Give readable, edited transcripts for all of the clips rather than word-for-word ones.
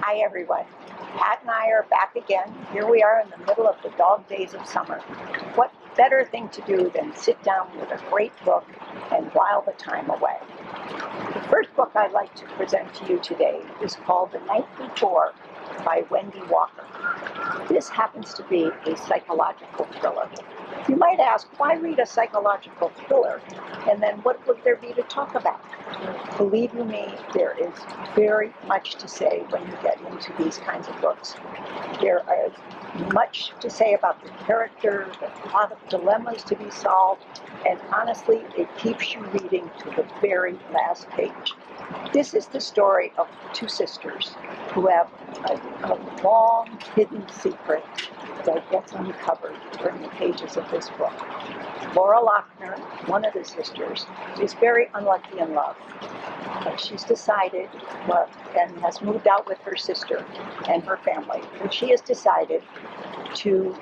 Hi everyone. Pat and I are back again. Here we are in the middle of the dog days of summer. What better thing to do than sit down with a great book and while the time away? The first book I'd like to present to you today is called The Night Before by Wendy Walker. This happens to be a psychological thriller. You might ask, why read a psychological thriller? And then what would there be to talk about? Believe you me, there is very much to say when you get into these kinds of books. There is much to say about the character, a lot of dilemmas to be solved, and honestly, it keeps you reading to the very last page. This is the story of two sisters who have a long hidden secret that gets uncovered during the pages of this book. Laura Lochner, one of the sisters, is very unlucky in love. She's decided, and has moved out with her sister and her family, and she has decided to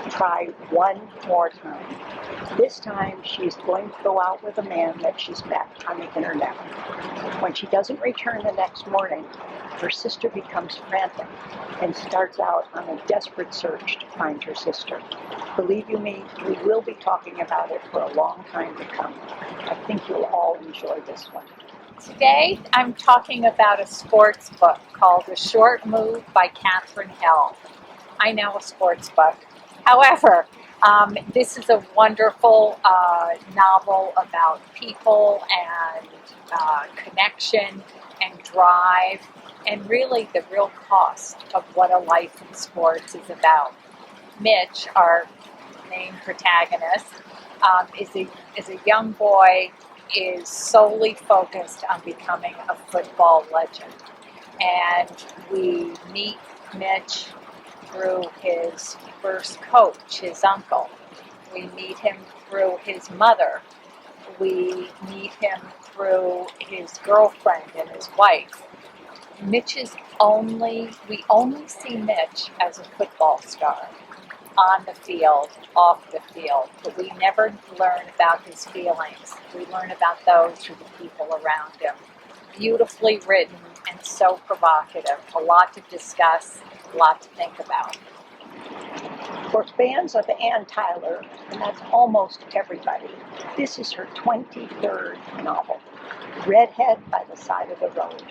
try one more time. This time she's going to go out with a man that she's met on the internet. When she doesn't return the next morning, her sister becomes frantic and starts out on a desperate search to find her sister. Believe you me, we will be talking about it for a long time to come. I think you'll all enjoy this one. Today, I'm talking about a sports book called A Short Move by Katherine. I know a sports book. However, this is a wonderful novel about people and connection and drive, and really the real cost of what a life in sports is about. Mitch, our main protagonist, is a young boy, is solely focused on becoming a football legend. And we meet Mitch through his first coach, his uncle. We meet him through his mother. We meet him through his girlfriend and his wife. We only see Mitch as a football star, on the field, off the field, but we never learn about his feelings. We learn about those through the people around him. Beautifully written and so provocative. A lot to discuss, a lot to think about. For fans of Ann Tyler, and that's almost everybody, this is her 23rd novel, Redhead by the Side of the Road.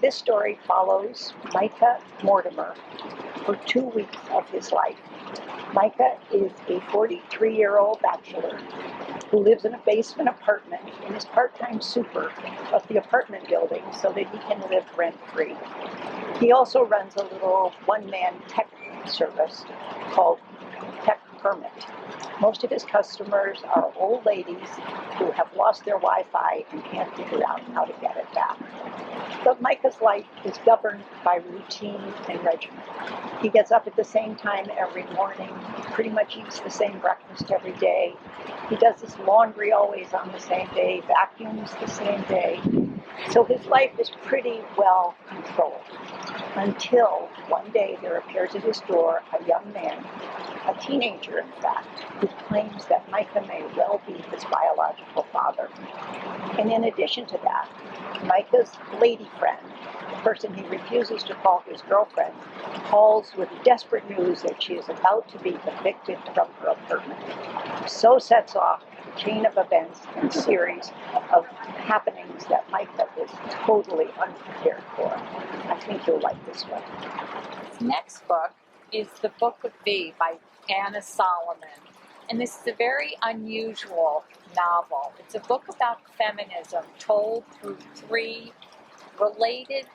This story follows Micah Mortimer for 2 weeks of his life. Micah is a 43-year-old bachelor who lives in a basement apartment and is part-time super of the apartment building so that he can live rent-free. He also runs a little one-man tech service called Tech Permit. Most of his customers are old ladies who have lost their Wi-Fi and can't figure out how to get it back. But Micah's life is governed by routine and regimen. He gets up at the same time every morning, pretty much eats the same breakfast every day. He does his laundry always on the same day, vacuums the same day. So his life is pretty well controlled. Until one day there appears at his door a young man, a teenager in fact, who claims that Micah may well be his biological father. And in addition to that, Micah's lady friend, the person he refuses to call his girlfriend, calls with desperate news that she is about to be evicted from her apartment. So sets off a chain of events and series of happenings that Micah is totally unprepared for. I think you'll like this one. This next book is The Book of Thee by Anna Solomon. And this is a very unusual novel. It's a book about feminism told through 3 related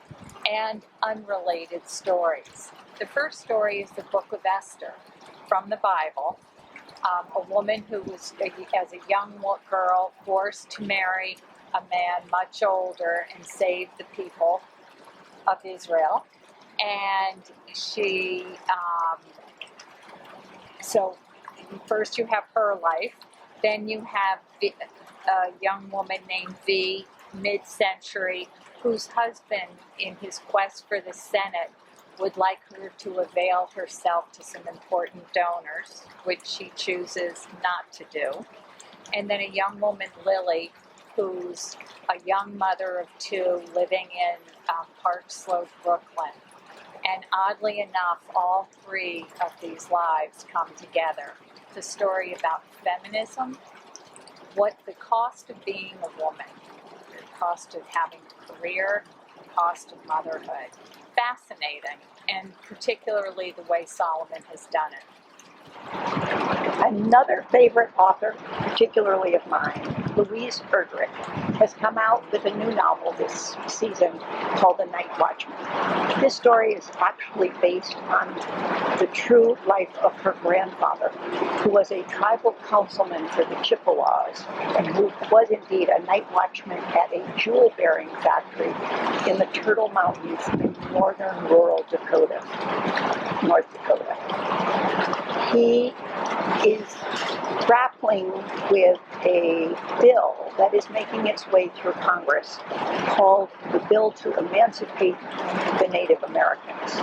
and unrelated stories. The first story is the Book of Esther from the Bible. A woman who was, as a young girl, forced to marry a man much older and save the people of Israel. And she, so first you have her life, then you have a young woman named V, mid-century, whose husband, in his quest for the Senate, would like her to avail herself to some important donors, which she chooses not to do. And then a young woman, Lily, who's a young mother of two living in Park Slope, Brooklyn. And oddly enough, all three of these lives come together. It's a story about feminism, what the cost of being a woman, the cost of having a career, the cost of motherhood. Fascinating, and particularly the way Solomon has done it. Another favorite author, particularly of mine, Louise Erdrich, has come out with a new novel this season called The Night Watchman. This story is actually based on the true life of her grandfather, who was a tribal councilman for the Chippewas and who was indeed a night watchman at a jewel-bearing factory in the Turtle Mountains in northern rural Dakota, North Dakota. He is grappling with a bill that is making its way through Congress called the Bill to Emancipate the Native Americans.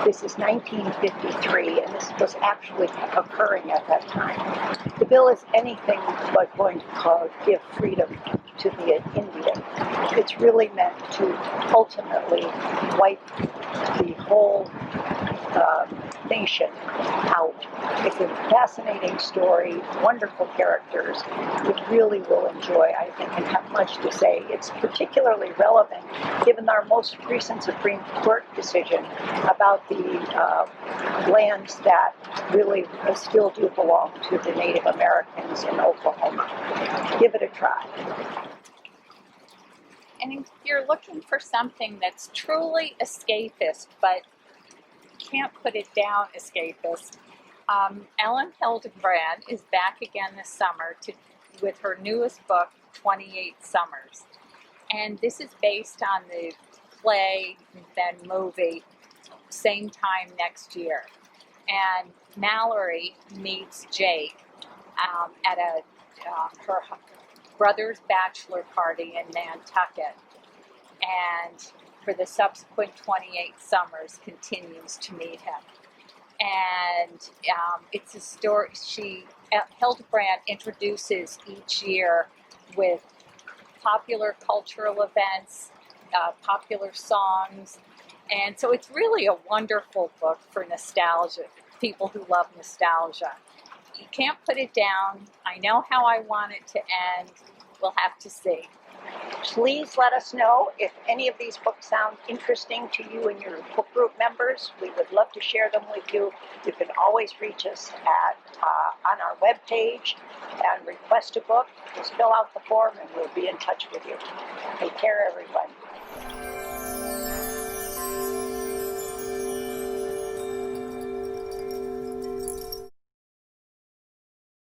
This is 1953, and this was actually occurring at that time. The bill is anything but going to give freedom to the Indian. It's really meant to ultimately wipe the whole nation out. It's a fascinating story, wonderful characters. You really will enjoy, I think, and have much to say. It's particularly relevant given our most recent Supreme Court decision about the lands that really still do belong to the Native Americans in Oklahoma. Give it a try. And if you're looking for something that's truly escapist, but can't put it down escapist, Elin Hilderbrand is back again this summer with her newest book, 28 Summers. And this is based on the play, then movie, same time next year. And Mallory meets Jake at her brother's bachelor party in Nantucket. And for the subsequent 28 summers continues to meet him. And it's a story, Hildebrand introduces each year with popular cultural events, popular songs, and so it's really a wonderful book for nostalgia, people who love nostalgia. You can't put it down. I know how I want it to end. We'll have to see. Please let us know if any of these books sound interesting to you and your book group members. We would love to share them with you. You can always reach us on our webpage and request a book. Just fill out the form and we'll be in touch with you. Take care, everyone.